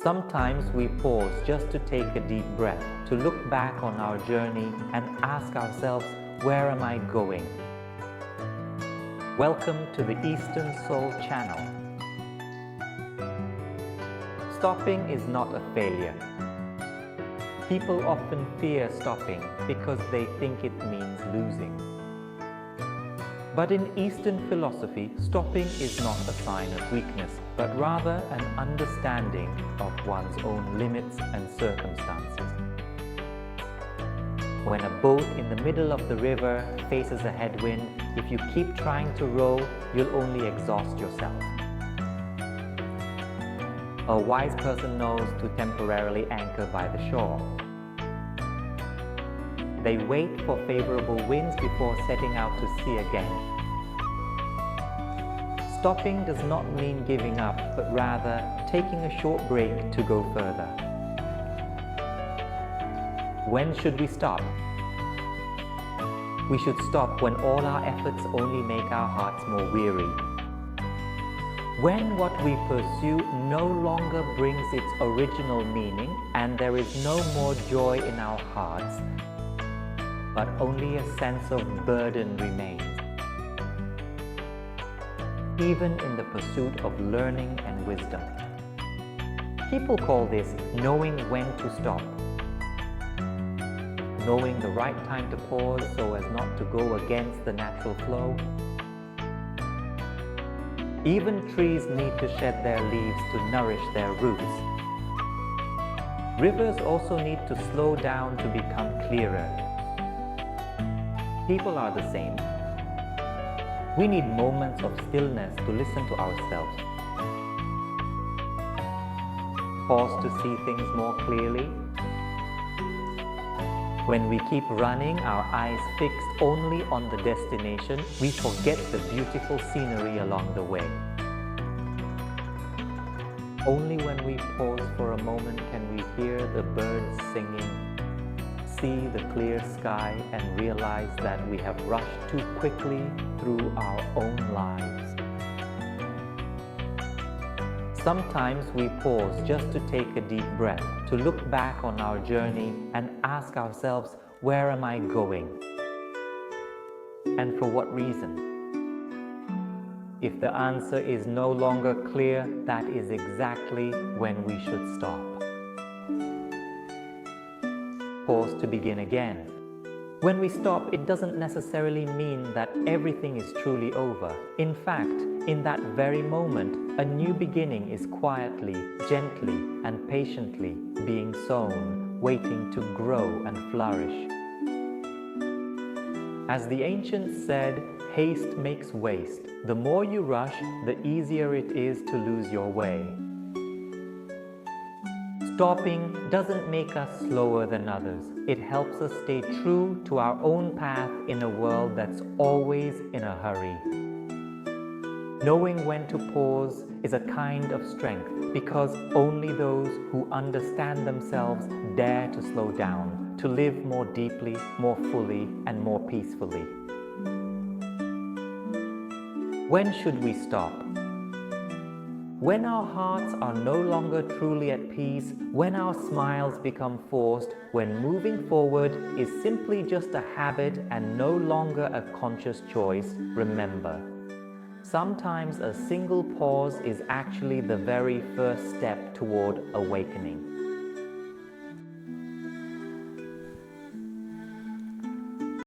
Sometimes we pause just to take a deep breath, to look back on our journey and ask ourselves, where am I going? Welcome to the Eastern Soul Channel. Stopping is not a failure. People often fear stopping because they think it means losing. But in Eastern philosophy, stopping is not a sign of weakness, but rather an understanding of one's own limits and circumstances. When a boat in the middle of the river faces a headwind, if you keep trying to row, you'll only exhaust yourself. A wise person knows to temporarily anchor by the shore. They wait for favorable winds before setting out to sea again. Stopping does not mean giving up, but rather taking a short break to go further. When should we stop? We should stop when all our efforts only make our hearts more weary. When what we pursue no longer brings its original meaning and there is no more joy in our hearts, but only a sense of burden remains. Even in the pursuit of learning and wisdom. People call this knowing when to stop. Knowing the right time to pause so as not to go against the natural flow. Even trees need to shed their leaves to nourish their roots. Rivers also need to slow down to become clearer. People are the same. We need moments of stillness to listen to ourselves. Pause to see things more clearly. When we keep running, our eyes fixed only on the destination, we forget the beautiful scenery along the way. Only when we pause for a moment can we hear the birds singing, see the clear sky, and realize that we have rushed too quickly through our own lives. Sometimes we pause just to take a deep breath, to look back on our journey and ask ourselves, where am I going? And for what reason? If the answer is no longer clear, that is exactly when we should stop. Pause to begin again. When we stop, it doesn't necessarily mean that everything is truly over. In fact, in that very moment, a new beginning is quietly, gently, and patiently being sown, waiting to grow and flourish. As the ancients said, haste makes waste. The more you rush, the easier it is to lose your way. Stopping doesn't make us slower than others. It helps us stay true to our own path in a world that's always in a hurry. Knowing when to pause is a kind of strength because only those who understand themselves dare to slow down, to live more deeply, more fully, and more peacefully. When should we stop? When our hearts are no longer truly at peace, when our smiles become forced, when moving forward is simply just a habit and no longer a conscious choice, remember, sometimes a single pause is actually the very first step toward awakening.